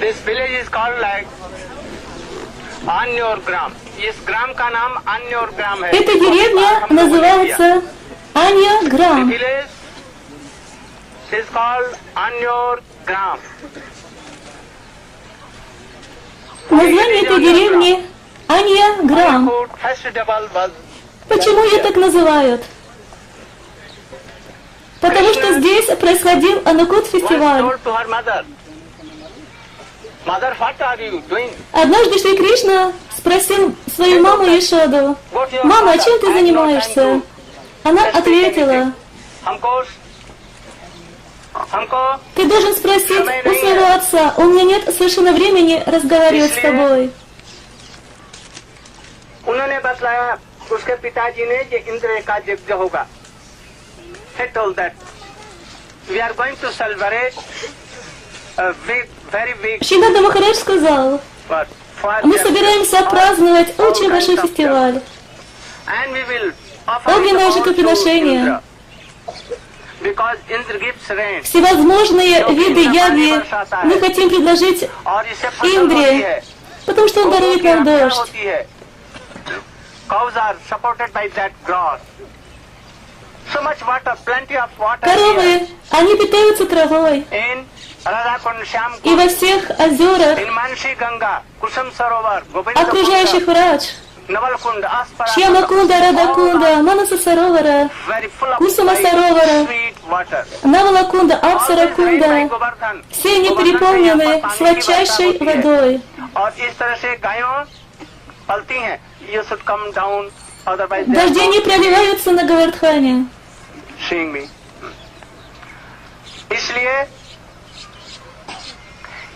This village is called like Anyor Gram. इस ग्राम का नाम Anyor Gram है. Эта деревня называется Анья Грам. The village is called Anyor Gram. Название этой деревни Анья Грам. Festival was Почему ее так называют? Потому что здесь происходил Анукут фестиваль. told to her mother, Mother, what are you doing? Однажды Шри Кришна спросил свою маму Ешоду: «Мама, а чем ты занимаешься?» Она ответила: हमको «Ты должен спросить у своего отца, у меня нет совершенно времени разговаривать с тобой». उन्होंने बताया उसके पिताजी ने ये इंद्र का यज्ञ होगा. He told that we are going to celebrate a very big Шринада Махарадж сказал: «Мы собираемся праздновать очень большой фестиваль, and we will огненное жертвоприношение, because Indra gives rain. всевозможные виды яги мы хотим предложить और इससे फसल होती Индре, है. потому что он дарует нам дождь. Cows are supported by that grass. So much water, plenty of water here. Коровы, они питаются травой. In Radhakund, И Shyamkund, во всех озерах, in Manshi Ganga, Kusum Sarovar, окружающих Govindakunda, Радж, Navalkund, Aspara, Шьямакунда, Радакунда, Манаса Саровара, very full of Кусума light, Саровара, sweet water. Навалакунда, All this rain by Апсаракунда, Govardhan. все они Govardhan переполнены से यहाँ पर पानी की сладчайшей वर्षा होती है. водой. और इस तरह से गायों पलती हैं. You should come down, otherwise they Дожди are не проливаются на Говардхане. seeing me. इसलिए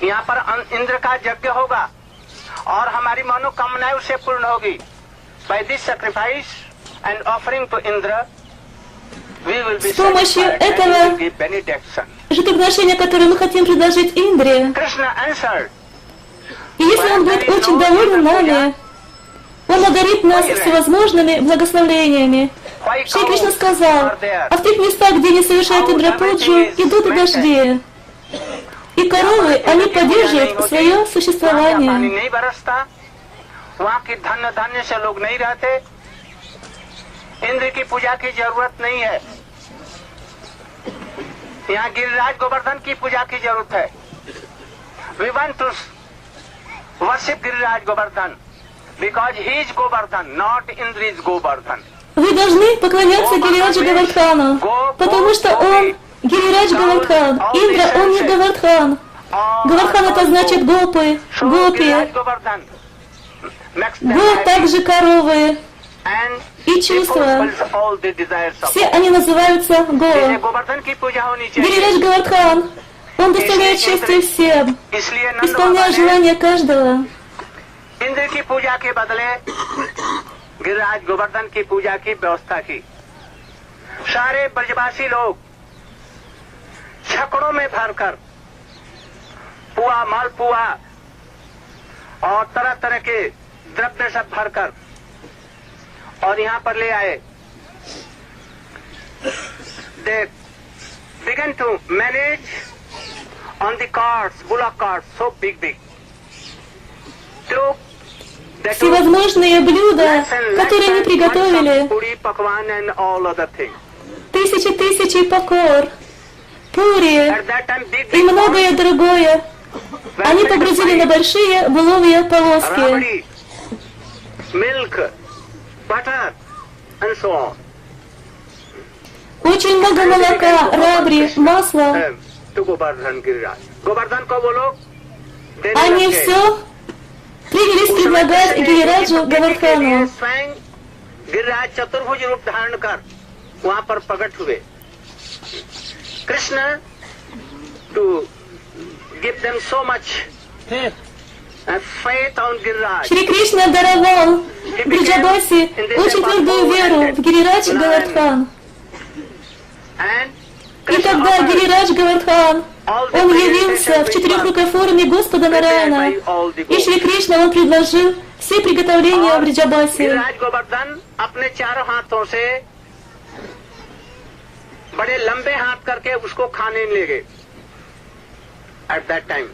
यहाँ पर इंद्र का यज्ञ होगा और हमारी मनोकामनाएं उससे पूर्ण होगी. By this sacrifice and offering to Indra, we will be С помощью satisfied and этого we will give benediction. жертвоприношение, которое мы хотим предложить Индре, Krishna answered, и если он будет очень доволен нами, он одарит нас всевозможными благословениями. why Шри Кришна cows сказал: are there? а в тех местах, где не совершают Индрапуджу, идут и дожди. И коровы, они поддерживают свое वहाँ पानी существование. नहीं बरसता, वहाँ की धन्य धान्य से लोग नहीं रहते. इंद्र की पूजा की जरूरत नहीं है. यहाँ गिरिराज गोवर्धन की पूजा की जरूरत है. We want to worship Giriraj Govardhan because he is Govardhan, not Indra is Govardhan. Вы должны поклоняться Гирираджу Говардхану, потому что он Гирираджа Говардхан. Индра, он не Говардхан. Говардхан это значит гопы, гопи. Го также коровы и чувства. Все они называются Го. गोवर्धन की पूजा होनी चाहिए. Гирираджа Говардхан, он доставляет счастье всем, इसलिए नंद исполняя बाबा ने желания каждого. इंद्र की पूजा के बदले गिरिराज गोवर्धन की पूजा की व्यवस्था की. सारे ब्रजवासी लोग छकड़ों में भरकर पुआ, मालपुआ और तरह तरह के द्रव्य सब भरकर और यहाँ पर ले आए. They began to manage on the carts, bullock carts, so big. Всевозможные блюда, которые они приготовили, पूरी पकवान and all other things. тысячи покор, пури At that time, big и многое другое. Они погрузили на большие буловые повозки. rabdi, milk, butter, and so on. Очень много молока, рабри, масла. To Govardhan Giriraj. Govardhan को वो लोग देने Они लगे. все принялись предлагать Гирираджу Говардхану. स्वयं गिरिराज चतुर्भुज रूप धारण कर वहाँ पर प्रकट हुए. Krishna to give them so much faith on Giriraj. Шри Кришна даровал Бриджабаси очень твердую веру в Гирираджа Говардхан. And И Krishna когда offered Гирираджа Говардхан, он явился в четырехрукой форме Господа Нараяна, и Шри Кришна он предложил все приготовления в Бриджабасе. गिरिराज गोवर्धन अपने चारों हाथों से बड़े लंबे हाथ करके उसको खाने ले गए. at that time.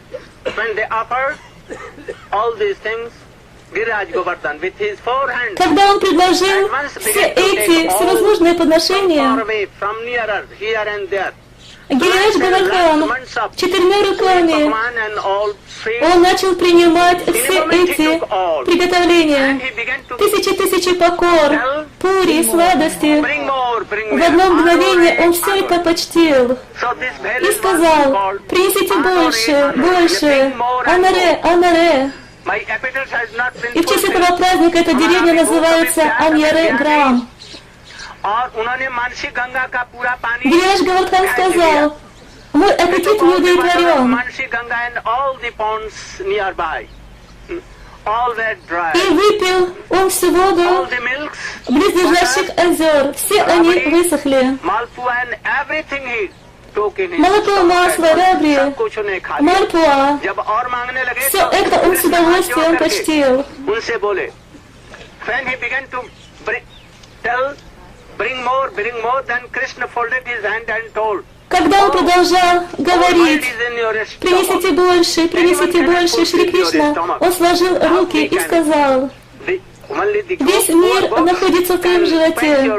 When they offered all these things, Giriraj Govardhan with his 4 hands Когда он предложил все эти всевозможные подношения, far away from nearer, here and there. Гирирадж Говардхан 4 руками, Pakwan and all sweets. он начал принимать все эти приготовления. Тысячи покор, пури, сладости. Bring more, bring В more. одно мгновение он все это почтил So this very и сказал: принесите больше, анаре. My appetite has not been И в честь fulfilled. этого праздника эта деревня называется Аньяре Грам. और उन्होंने मानसी गंगा का पूरा पानी Гирирадж Говардхан сказал: мой аппетит не удовлетворен. मानसी Ganga and all the ponds nearby, all were dry. И выпил он всю All воду the milks, близлежащих озер. Все они высохли. malpua and everything he took in his Молоко, stomach масло, and ребри, सब कुछ उन्हें खा लिया. мальпуа. जब और मांगने लगे Все это он с удовольствием почтил. उनसे बोले. When he began to bring more, then Krishna folded his hand and told, Когда он продолжал "All говорить: might is in your stomach." принесите больше, Шри Кришна, он сложил руки и сказал: Весь мир находится в твоем животе.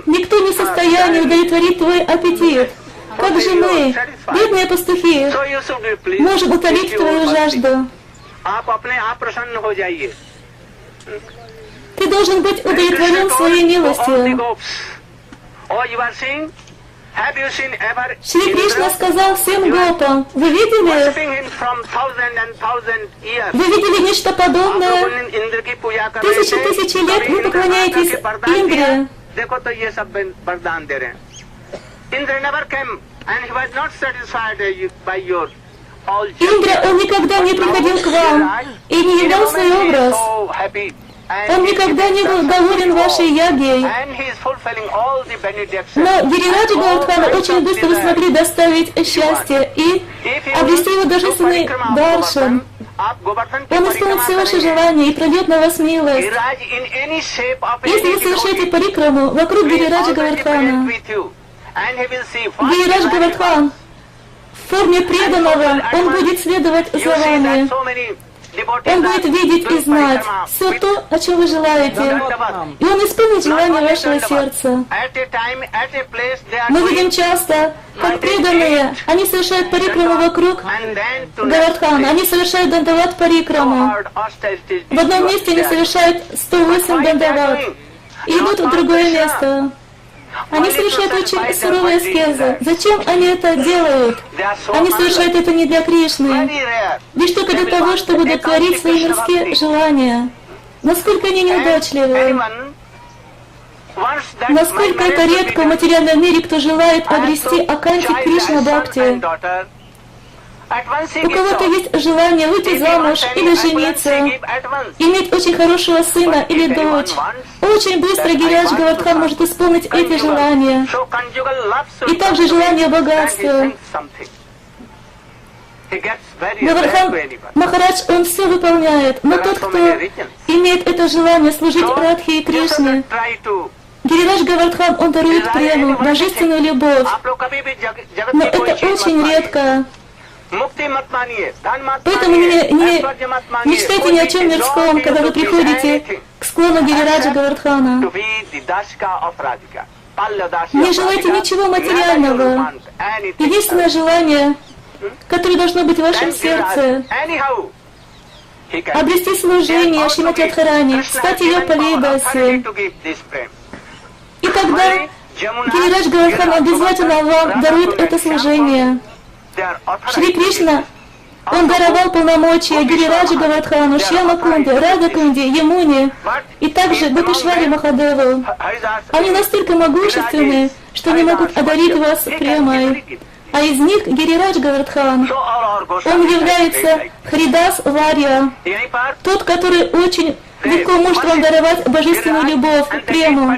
никто не в состоянии удовлетворить твой аппетит. Как же мы, бедные пастухи, можем утолить твою жажду? Ты должен быть удовлетворен своей милостью. Шри Кришна сказал всем гопам: вы видели нечто подобное? Тысячи лет вы поклоняетесь Индре. Индра, он никогда не приходил к вам и не являл свой образ. Он никогда не был доволен вашей ягой. Но Гирирадж Говардхана очень быстро вы смогли доставить счастье и обрести его божественный даршан. Он исполнит все ваши желания и прольет на вас милость. Если вы совершаете парикраму вокруг Гирираджа Говардхана, Гирирадж Говардхан в форме преданного, он будет следовать за вами. Он будет видеть и знать все то, о чем вы желаете. И он исполнит желание вашего сердца. Мы видим часто, как преданные, они совершают парикраму вокруг Говардхана, они совершают дандават парикраму. В одном месте они совершают 108 дандават и идут в другое место. Они совершают очень суровые аскезы. Зачем они это делают? Они совершают это не для Кришны, лишь только для того, чтобы удовлетворить свои мирские желания. Насколько они неудачливы. Насколько это редко в материальном мире, кто желает обрести Аканти Кришна Бхакти. У кого-то есть желание выйти замуж или жениться, иметь очень хорошего сына или дочь. Очень быстро Гирирадж Говардхан может исполнить эти желания. И также желание богатства. Говардхан Махарадж, он все выполняет, но тот, кто имеет это желание служить Радхе и Кришне, Гирирадж Говардхан, он дарует прему, божественную любовь. Но это очень редко. Поэтому не мечтайте ни о чем мирском, когда вы приходите к склону Гирираджа Говардхана. Не желайте ничего материального. Единственное желание, которое должно быть в вашем сердце, обрести служение Шримати Радхарани, стать ее Палидаси. И тогда Гирирадж Говардхан обязательно вам дарует это служение. Шри Кришна, он даровал полномочия Гирираджу Говардхану, Шьямакунде, Радакунде, Ямуне и также Гопишваре Махадеву. Они настолько могущественны, что не могут одарить вас премой. А из них Гирирадж Говардхан, он является Хридас Варья, тот, который очень легко может вам даровать божественную любовь, прему.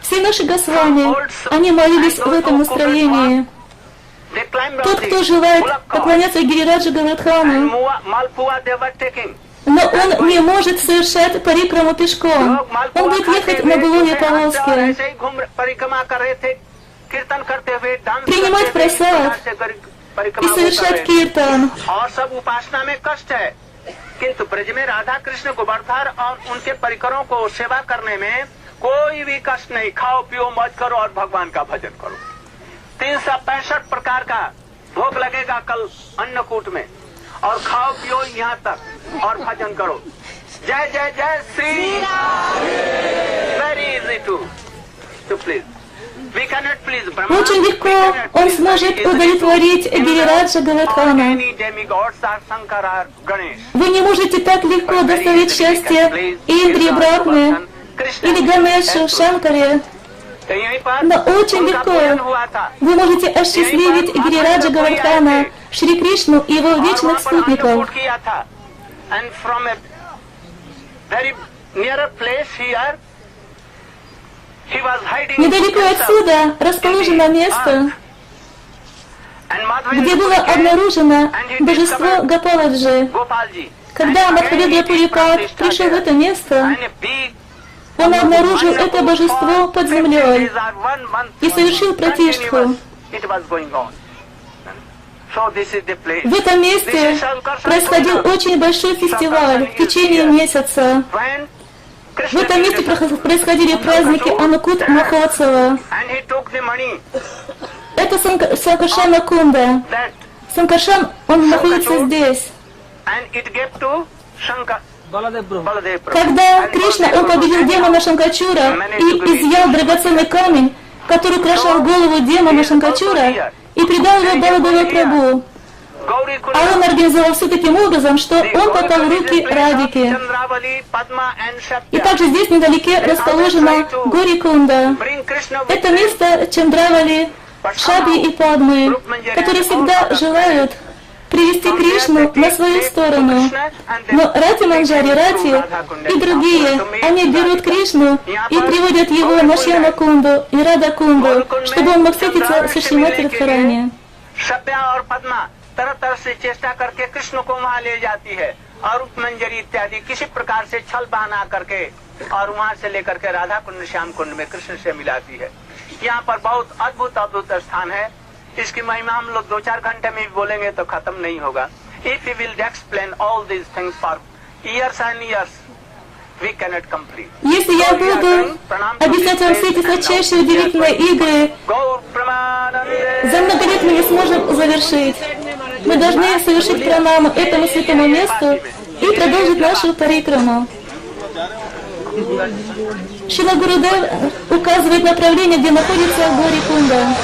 Все наши Госвами, они молились в этом настроении. Тот, кто желает поклоняться Гирираджу Говардхану, но он не может совершать парикраму пешком. Он будет ехать на булаве повозке, принимать просад и совершать киртан. और सब उपासना में कष्ट है, किंतु ब्रज में राधा कृष्ण गोवर्धन और उनके परिकरों को सेवा करने में कोई भी कष्ट नहीं। खाओ पियो मौज करो और भगवान का भजन करो। 365 प्रकार का भोग लगेगा कल अन्नकूट में, और खाओ पियो यहाँ तक और भजन करो। जय जय जय श्री Ram. Very easy to please. We cannot please Brahma. Очень легко он сможет удовлетворить Гирираджа Говардхана. Вы не можете так легко доставить счастье Индре Брахме или Ганешу Шанкаре, но очень легко вы можете осчастливить Гирираджа Говардхана, Шри Кришну и его вечных спутников. Недалеко отсюда расположено место, где было обнаружено божество Гопаладжи. Когда Мадхавендра Пурипад пришел в это место, он обнаружил это божество под землей и совершил пратиштху. В этом месте происходил очень большой фестиваль в течение месяца. В этом месте происходили праздники Анукут Махотсава. Это Санкаршана Кунда. Санкаршан, он находится здесь. Когда Кришна, он победил демона Шанкачура и изъял драгоценный камень, который украшал голову демона Шанкачура, и придал его Баладева Прабху. А он организовал все таким образом, что он попал в руки Радики. И также здесь недалеко расположена Гори-Кунда. Это место Чандравали, Шаби и Падмы, которые всегда желают привести Кришну на свою сторону. Но Рати Манджари, Рати и другие, они берут Кришну и приводят его на Шьяма-Кунду и Рада-Кунду, чтобы он мог встретиться со Шримати Радхарани. तरह तरह से चेष्टा करके कृष्ण को वहां ले जाती है और रूप मंजरी इत्यादि किसी प्रकार से छल बहाना करके और वहां से लेकर के राधा कुंड श्याम कुंड में कृष्ण से मिलाती है। यहाँ पर बहुत अद्भुत अद्भुत स्थान है। इसकी महिमा हम लोग 2-4 घंटे में भी बोलेंगे तो खत्म नहीं होगा। If we will explain all these things for years and years, we cannot complete. Если я буду объяснять вам все эти сладчайшие удивительные игры, за много лет мы не сможем завершить. Мы должны совершить пранаму этому святому месту и продолжить нашу парикраму. Шрила Гурудев указывает направление, где находится Гори-Кунда.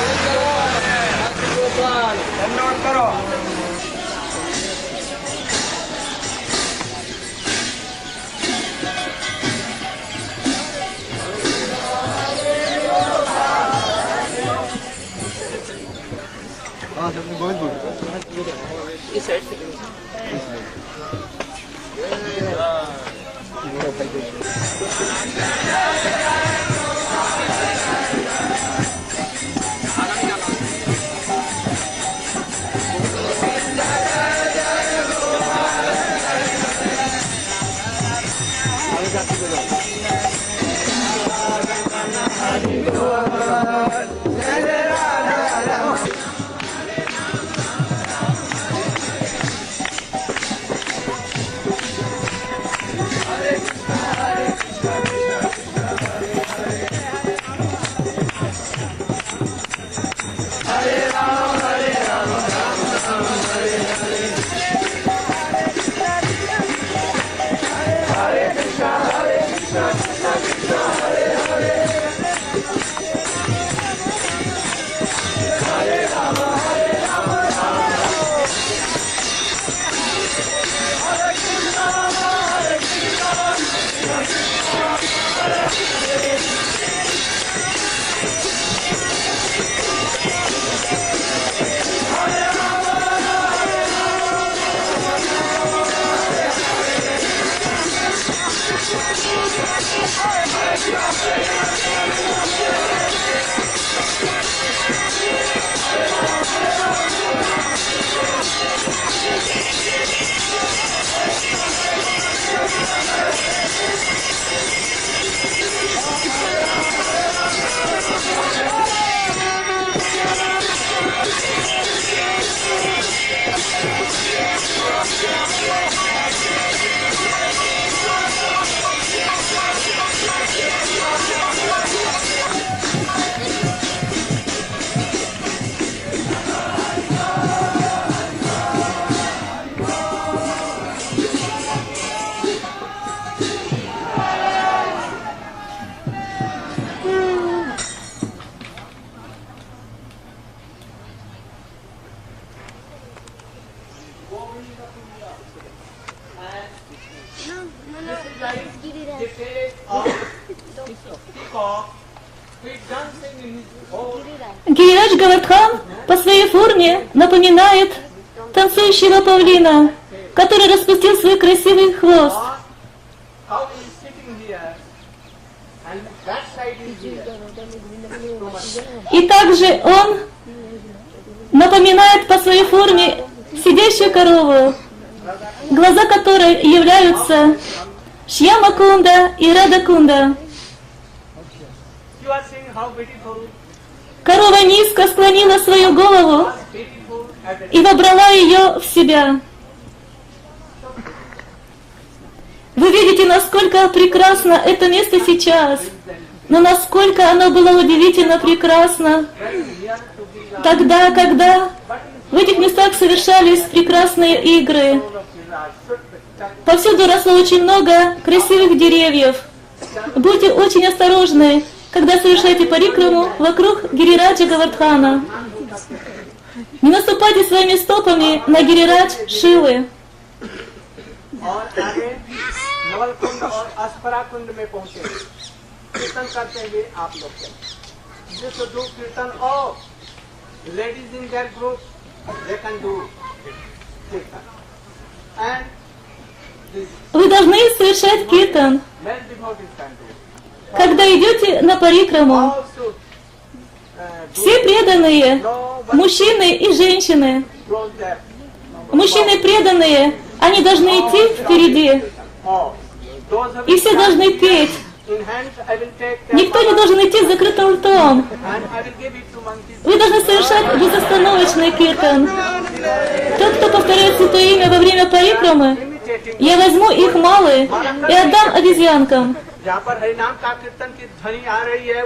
इस साइड से Гирирадж Говардхан по своей форме напоминает танцующего павлина, который распустил свой красивый хвост. И также он напоминает по своей форме сидящую корову, глаза которой являются Шьяма-кунда и Рада-кунда. Корова низко склонила свою голову и вобрала ее в себя. Вы видите, насколько прекрасно это место сейчас, но насколько оно было удивительно прекрасно тогда, когда в этих местах совершались прекрасные игры. Повсюду росло очень много красивых деревьев. Будьте очень осторожны, когда совершаете парикраму вокруг Гирираджа Говардхана. Не наступайте своими стопами на Гирирадж Шивы. Вы должны совершать киртан. Когда идете на парикраму, все преданные, мужчины и женщины, мужчины преданные, они должны идти впереди, и все должны петь. Никто не должен идти с закрытым ртом. Вы должны совершать безостановочный киртан. Тот, кто повторяет святое имя во время парикрамы, я возьму их малы и отдам обезьянкам.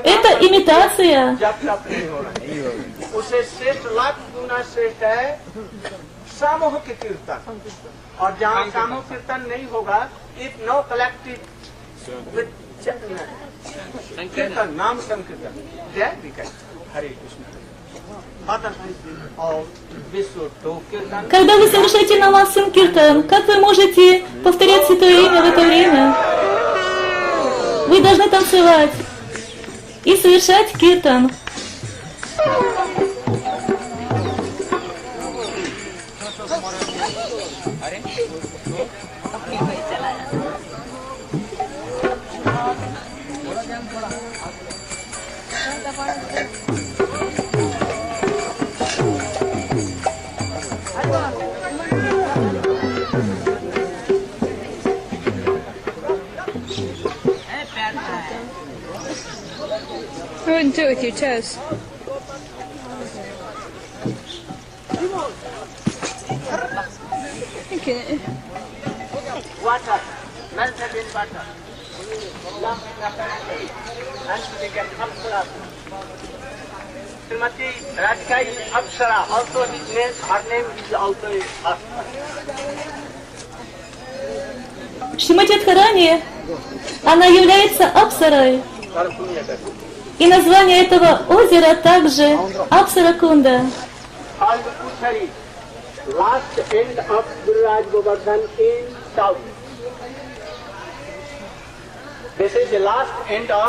Это имитация. Когда вы совершаете намаз Санкиртан, как вы можете повторять святое имя в это время? Вы должны танцевать и совершать киртан. I wouldn't do it with your toes. Okay. Water, melted in butter. And we get Apsara. Srimati Radhika is Apsara. Also his name, her name is also Apsara. Шримати Радхарани, она является Апсарой. И название этого озера также Апсара-кунда.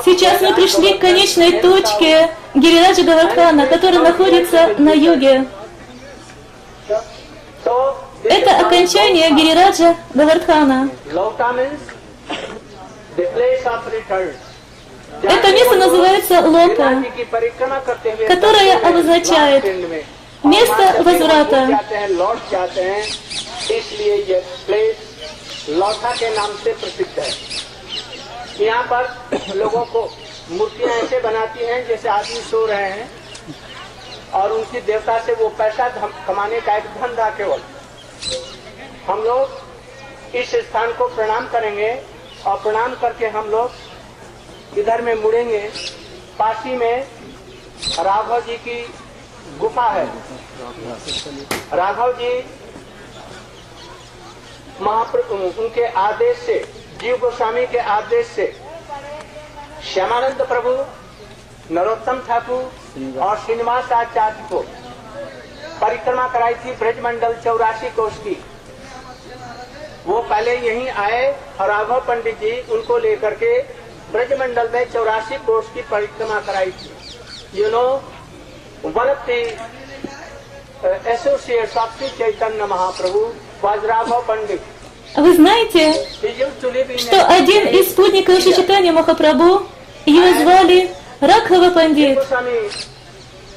Сейчас мы пришли к конечной точке Гирираджа Говардхана, который находится на юге. Это окончание Гирираджа Говардхана. Это место называется Лока, которое обозначает место возврата. यहाँ पर लोगों को मूर्तियां ऐसे बनाती हैं जैसे आदमी सो रहे हैं और उनकी देवता से वो पैसा कमाने का एक धंधा केवल। हम लोग इस स्थान को प्रणाम करेंगे और प्रणाम करके हम लोग इधर में मुड़ेंगे। पासी में राघव जी की गुफा है। राघव जी महाप्रभु उनके आदेश से, जीव गोस्वामी के आदेश से श्यामानंद प्रभु, नरोत्तम ठाकुर और श्रीनिवास आचार्य को परिक्रमा कराई थी ब्रजमंडल 84 कोष की। वो पहले यहीं आए और राघव पंडित जी उनको लेकर के ब्रजमंडल में 84 कोष की परिक्रमा कराई थी। You know, one of the associates of Sri Chaitanya Mahaprabhu was Raghav Pandit. Вы знаете, He used to live in что один из спутников Шри Чайтанья Махапрабху, его звали Рагхава Пандит. Goswami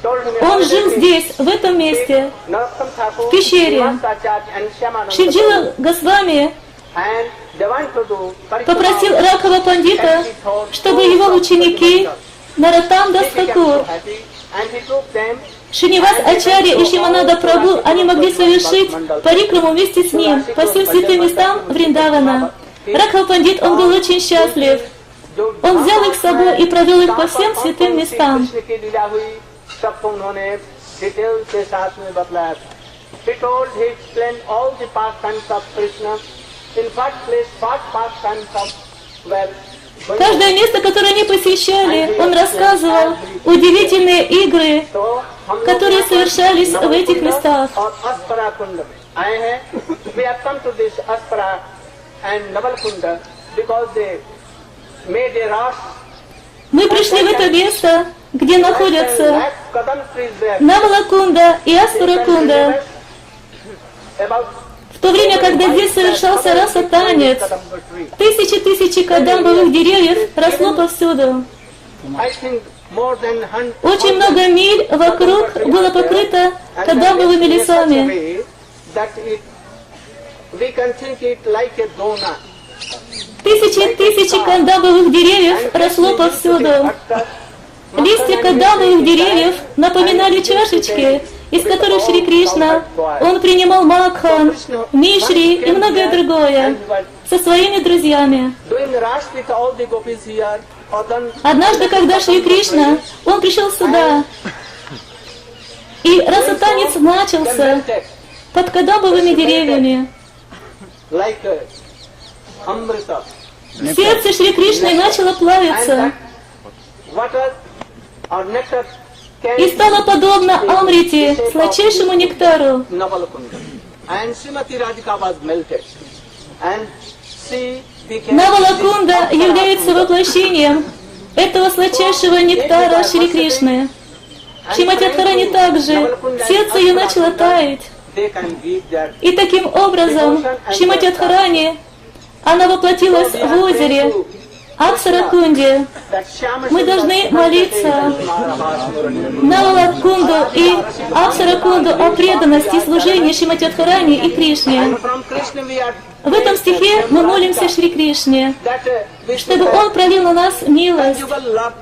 told him Он жил здесь, в этом месте, Narottam Thakur, в пещере. Srivastacharya and Shyamananda Шриджила Госвами and they went to do попросил Рагхава Пандита, чтобы его ученики Нароттам Дас Тхакур, and he took them Шринивас Ачарья и Шимананда Прабху, они могли совершить парикраму вместе с ним по всем святым местам Вриндавана. Рагхава Пандит, он был очень счастлив. Он взял их с собой и провел их по всем святым местам. सबको उन्होंने डिटेल के साथ में बतलाया था. He told, he explained all the pastimes of Krishna. In what place, what pastimes of were. Каждое место, которое они посещали, он рассказывал удивительные игры, которые совершались в этих местах. और अस्परा कुंड में आए हैं. We have come to this Aspara and Navalkunda because they made a rush. Мы пришли в это место, где находятся Kadam trees there. Навалакунда и Аспаракунда. About В то время, когда здесь совершался раса-танец, тысячи кадамбовых деревьев росло повсюду. I think more than 100. Очень много миль вокруг было покрыто кадамбовыми лесами. That it, we can think it like a donut. Тысячи кадамбовых деревьев росло повсюду. Листья кадамбовых деревьев напоминали чашечки, из которых Шри Кришна, он принимал макхан, мишри и многое другое со своими друзьями. Doing rush with all the gopis here. Однажды, когда Шри Кришна, он пришел сюда, и раса-танец начался под кадамбовыми деревьями. Like Amrita. Сердце Шри Кришны начало плавиться Water or nectar и стало подобно Амрите, сладчайшему нектару. Navalakunda. And Srimati Radhika was melted. And she became Навалакунда является воплощением этого сладчайшего нектара Шри Кришны. Шримати Радхарани также, сердце ее начало таять. they can give their И таким образом Шримати Радхарани, она воплотилась в озере Апсаракунде. that Shyamasundar Мы должны молиться Навалакунду и Апсаракунду о преданности и служении Шримати Радхарани и Кришне. from Krishna we are В этом стихе мы молимся Шри Кришне, that we should чтобы Он проявил на нас милость. conjugal love,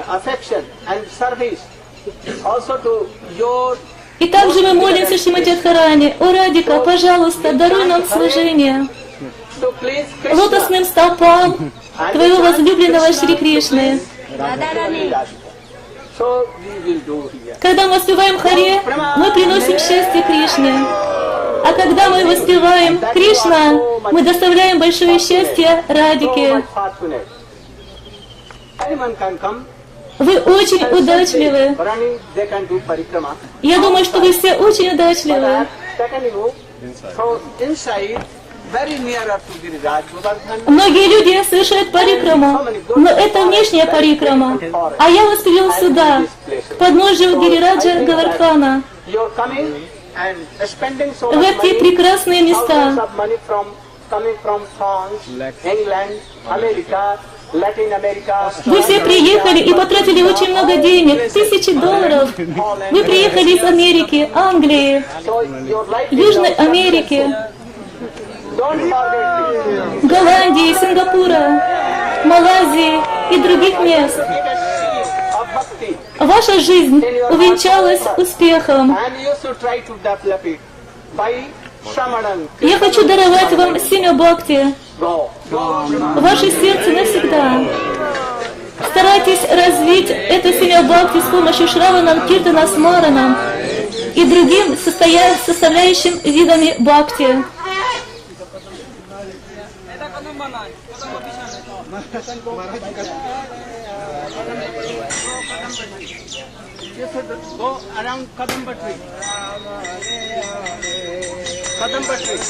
affection and service also to your И также мы молимся Шримати Радхарани: «О Радика, пожалуйста, даруй нам служение to please Krishna. лотосным стопам Твоего возлюбленного Шри Кришны». So we will do here. Когда мы воспеваем Харе, мы приносим счастье Кришне. А когда мы воспеваем Кришна, мы доставляем большое счастье So Радике. much fortunate. Anyone can come. Вы очень удачливы. Running, they can do parikrama. Я думаю, что вы все очень удачливы. Second you, so inside, very nearer to Giriraj Govardhan. Многие люди совершают парикраму, но это внешняя парикрама. А я вас привел сюда, к подножию Гирираджа Говардхана, You're coming and spending so в much эти money, прекрасные thousands места. of money coming from France, England, America, Latin America. Вы все приехали и потратили очень много денег, $1000. Вы приехали из Америки, Англии, So your life is Южной Америки, don't forget this. Голландии, Сингапура, Малайзии и других мест. Give a seed of bhakti Ваша жизнь увенчалась успехом. and you should try to develop it by Shamanan. Я хочу даровать вам семя бхакти, Go. ваше сердце навсегда. Старайтесь развить это семя бхакти с помощью Шраванам, Киртана, Смаранам и другим составляющим видами бхакти. You should go around Kadamba tree. Kadamba tree.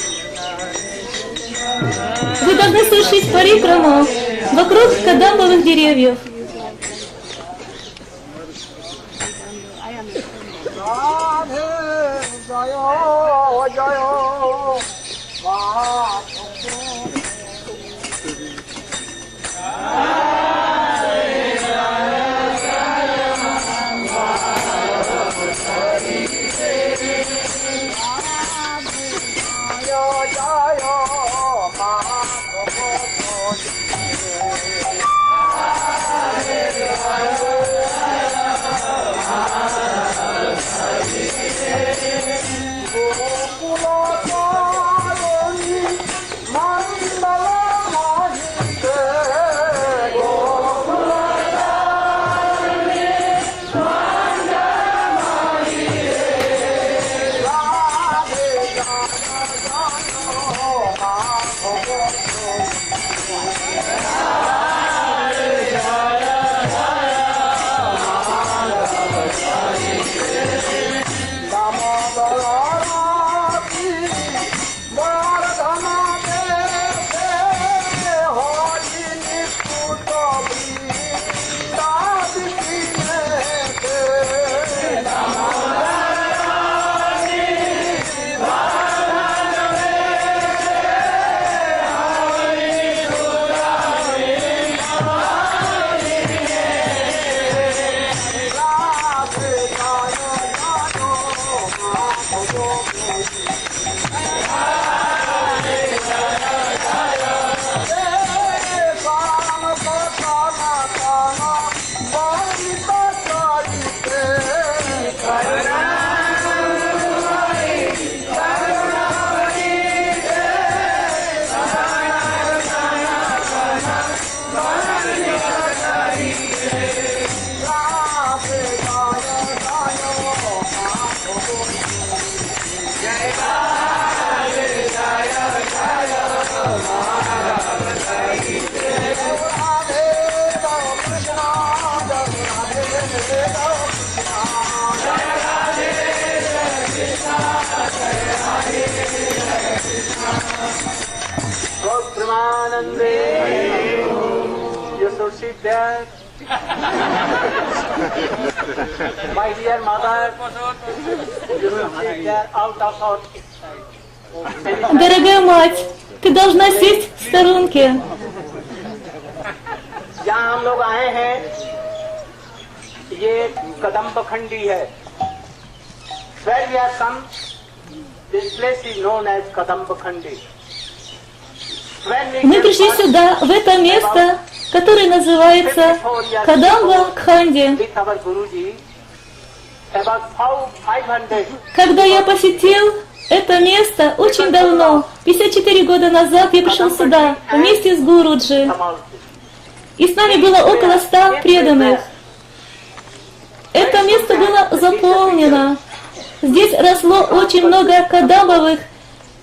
Вы должны совершить парикраму вокруг кадамбовых деревьев. You should sit there. My dear mother, you should sit there out of our... Дорогая мать, ты должна сесть в сторонке. जहाँ हम लोग आए हैं, ये कदम्ब खंडी है. Where we have come, this place is known as Kadamba Khandi. Мы пришли сюда, в это место, которое называется Кадамба Кханди. Когда я посетил это место очень давно, 54 года назад, я пришел сюда вместе с Гуруджи. И с нами было около 100 преданных. Это место было заполнено. Здесь росло очень много кадамбовых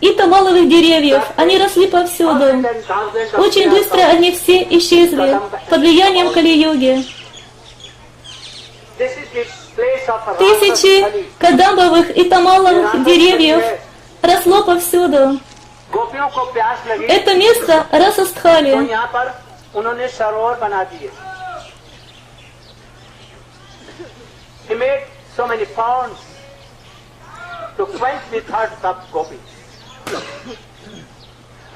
и тамаловых деревьев. Они росли повсюду. Очень быстро они все исчезли под влиянием Кали-юги. Тысячи кадамбовых и тамаловых деревьев росло повсюду. Это место Расастхали. To quench the thirst of gopis.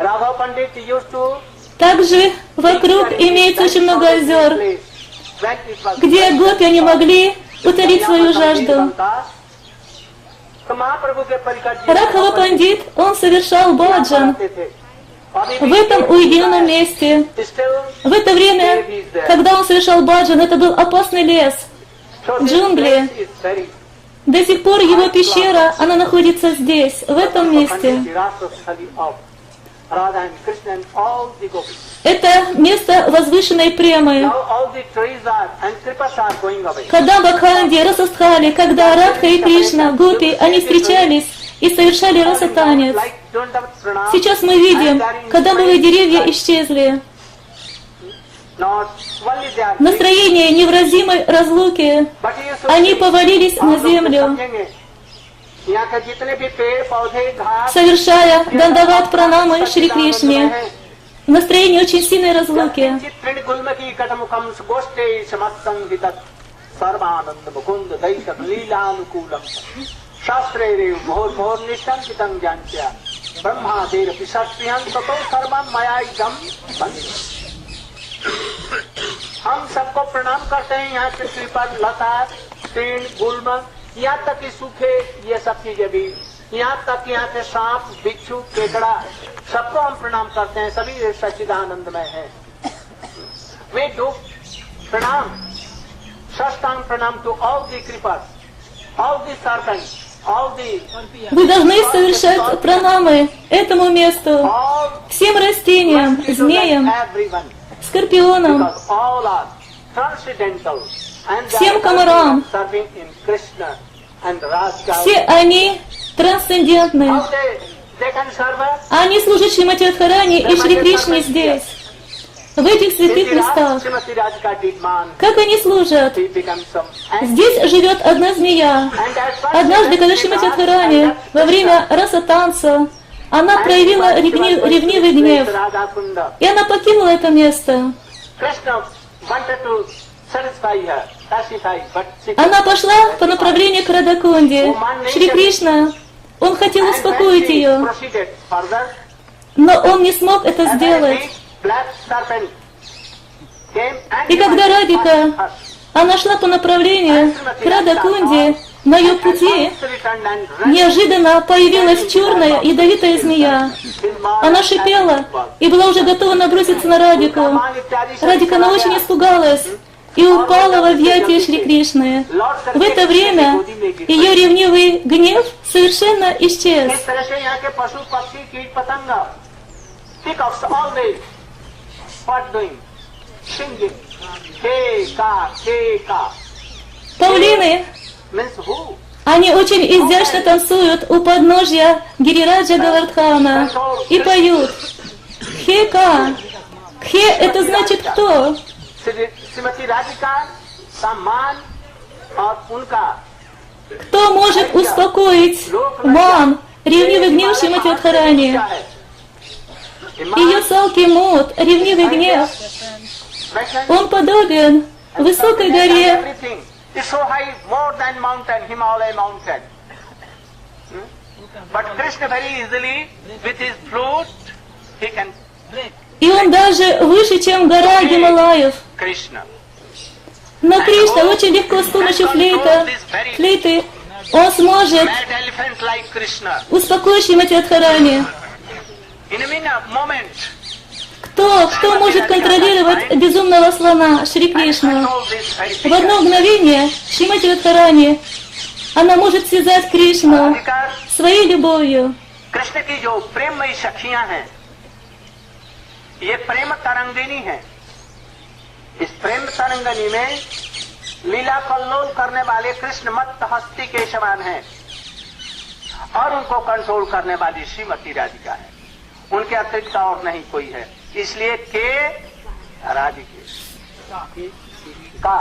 Radha Pandit used to... Также вокруг имеется очень много озер, где гопи они могли утолить свою жажду. Радхава Пандит, он совершал баджан в этом уединенном месте. В это время, когда он совершал баджан, это был опасный лес, джунгли. До сих пор его пещера, она находится здесь, в этом месте. Это место возвышенной премы. Кадамба Кханди, Расастхали, когда Радха и Кришна, гопи, они встречались и совершали расатанец. Сейчас мы видим, кадамбовые деревья исчезли. Настроение невыразимой разлуки, они повалились на землю. यहाँ के जितने भी पेड़ पौधे घास совершая дандават пранамы Шри Кришне, в настроении очень сильной разлуки. हम सबको प्रणाम करते हैं यहाँ पृथ्वी पर लता तीन गुलमर्ग यहाँ तक कि सूखे ये सब चीजें भी, यहाँ तक यहाँ के सांप बिच्छू केकड़ा सबको हम प्रणाम करते हैं, सभी सच्चिदानंद में है। वे डू pranam sashtang pranam to all the creepers, all the serpents, all the. Вы должны совершать пранамы этому месту, всем растениям, змеям, скорпионам, всем комарам. Все они трансцендентны. Они служат Шримати Радхарани и Шри Кришне здесь, в этих святых местах. Как они служат? Здесь живет одна змея. Однажды, когда Шримати Радхарани во время раса-танца, она проявила ревнивый гнев, и она покинула это место. Она пошла по направлению к Радакунде. Шри Кришна, он хотел успокоить ее, но он не смог это сделать. И когда Радика, она шла по направлению к Радакунде, на ее пути неожиданно появилась черная ядовитая змея. Она шипела и была уже готова наброситься на Радику. Радика, она очень испугалась и упала в объятия Шри Кришны. В это время ее ревнивый гнев совершенно исчез. Павлины, они очень изящно танцуют у подножья Гирираджа Говардхана и поют Хе-ка. Хе — это значит кто? Кто может успокоить ман, ревнивый гнев Шримати Радхарани? Ее салки мут, ревнивый гнев, он подобен высокой горе. И он даже выше, чем гора Гималаев. Но Кришна очень легко с помощью флейты, он сможет успокоить Шримати Радхарани. Кто может контролировать безумного слона Шри Кришну? В одно мгновение Шримати Радхарани, она может связать Кришну своей любовью. ये प्रेम तरंगिनी है। इस प्रेम तरंगिनी में लीला कल्लोल करने वाले कृष्ण मत्त हस्ती के समान हैं और उनको कंट्रोल करने वाली श्रीमती राधिका है। उनके अतिरिक्त और नहीं कोई है, इसलिए के राधिके का।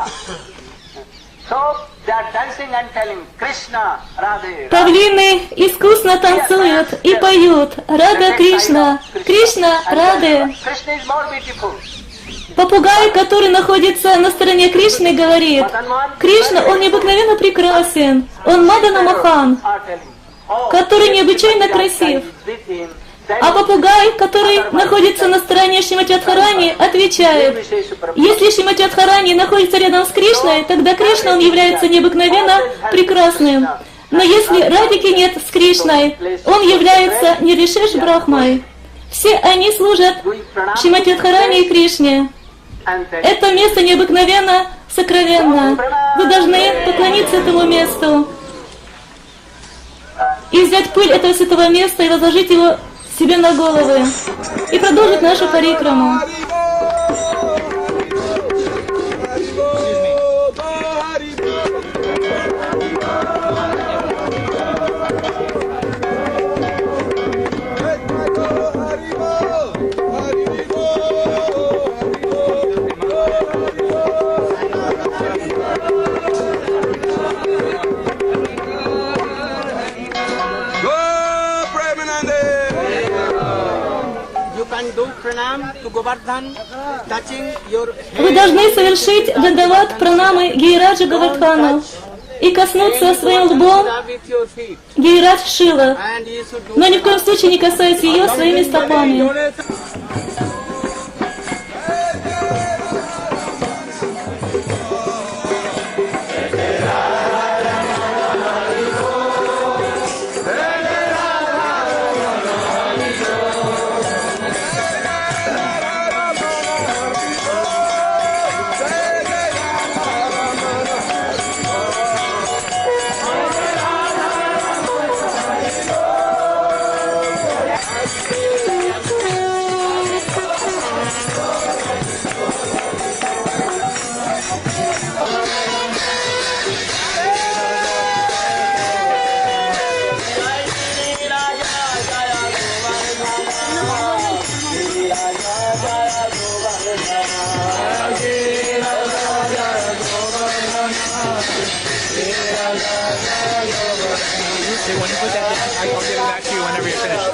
So they are dancing and telling Krishna, Radhe. Павлины искусно танцуют и поют Рада Кришна, Кришна Раде. Попугай, который находится на стороне Кришны, говорит: Кришна, он необыкновенно прекрасен, он Мадана Махан, который необычайно красив. А попугай, который находится на стороне Шримати Радхарани, отвечает: если Шримати Радхарани находится рядом с Кришной, тогда Кришна, он является необыкновенно прекрасным. Но если Радики нет с Кришной, он является Ниришеш Брахмой. Все они служат Шримати Радхарани и Кришне. Это место необыкновенно сокровенно. Вы должны поклониться этому месту и взять пыль этого святого места и возложить его себе на головы и продолжить нашу парикраму. pranam to Govardhan, touching your Вы должны совершить Дандават пранамы Гейраджа Говардхана и коснуться своим лбом with your feet, Гейрадж Шила, and you should do но ни в коем случае не касаясь ее своими стопами. When you put that down, I'll give it back to you whenever you're finished.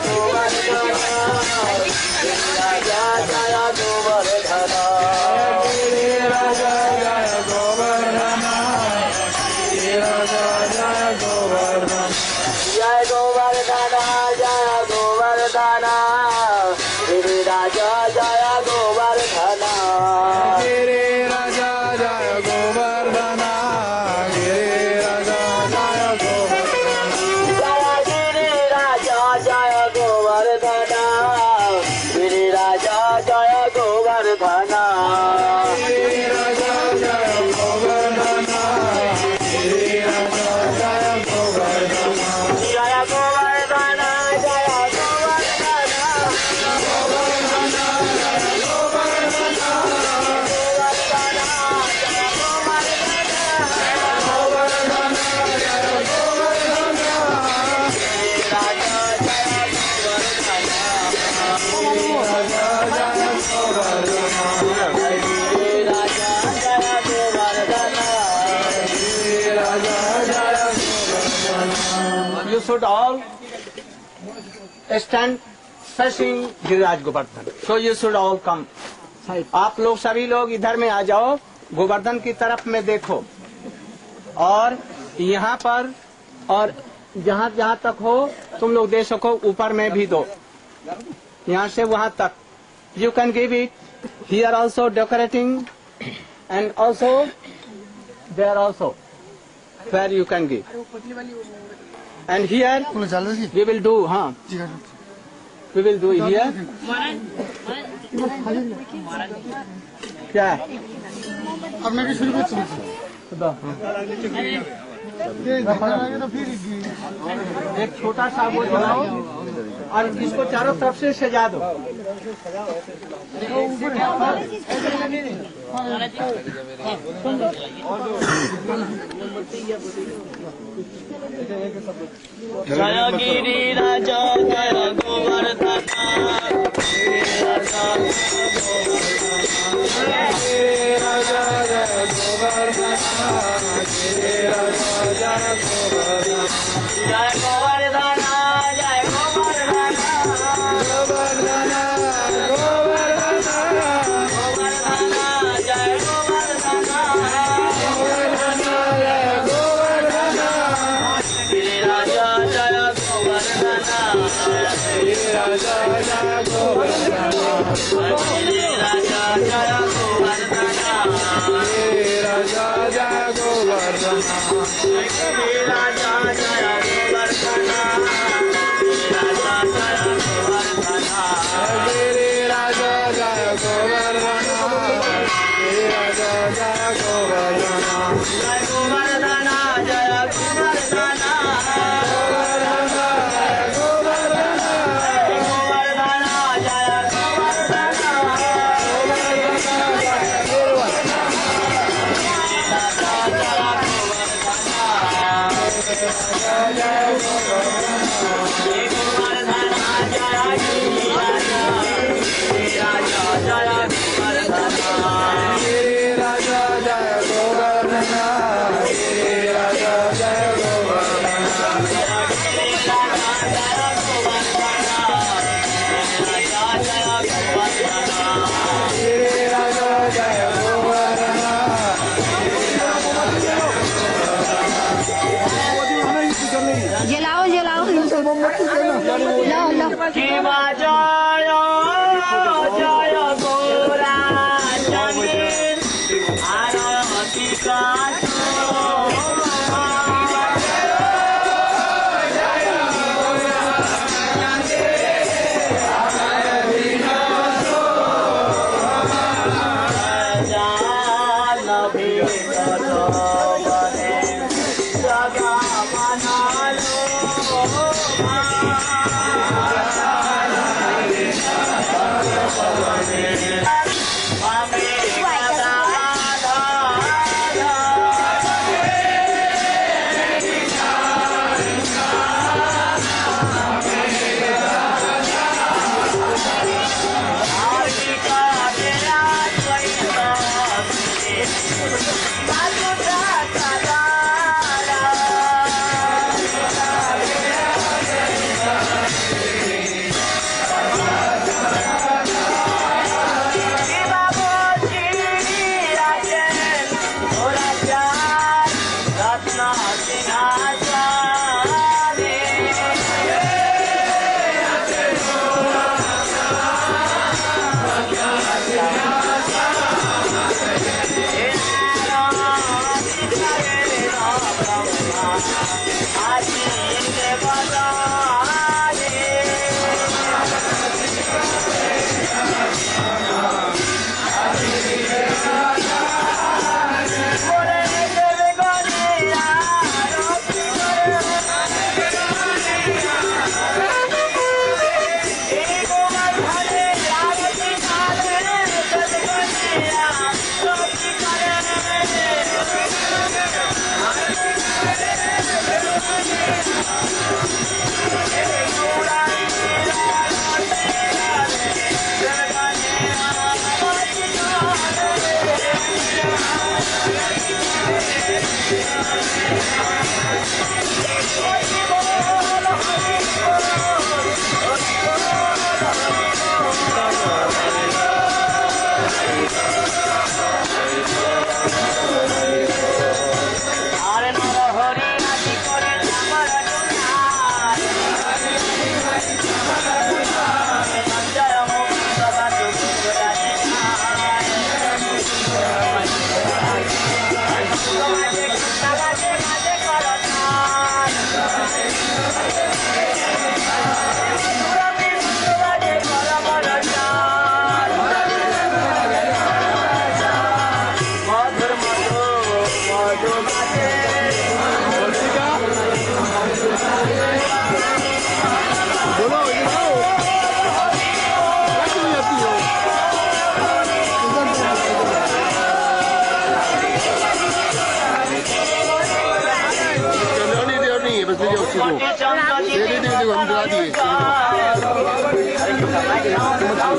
You should all stand facing Giriraj Govardhan. So you should all come. आप लोग सभी लोग इधर में आ जाओ, गोवर्धन की तरफ में देखो, और यहाँ पर और जहाँ जहाँ तक हो तुम लोग दे सको, ऊपर में भी दो, यहाँ से वहाँ तक. You can give it here also decorating, and also there also where you can give. And here we will do, we will do here. क्या अब मैं भी शुरू कर सकता एक छोटा सा वो जलाओ और इसको चारों तरफ से सजा दो. जय गिरिराज जय Govardhan Shiva Jaya Jaya Gora Chandin Arati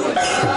Ini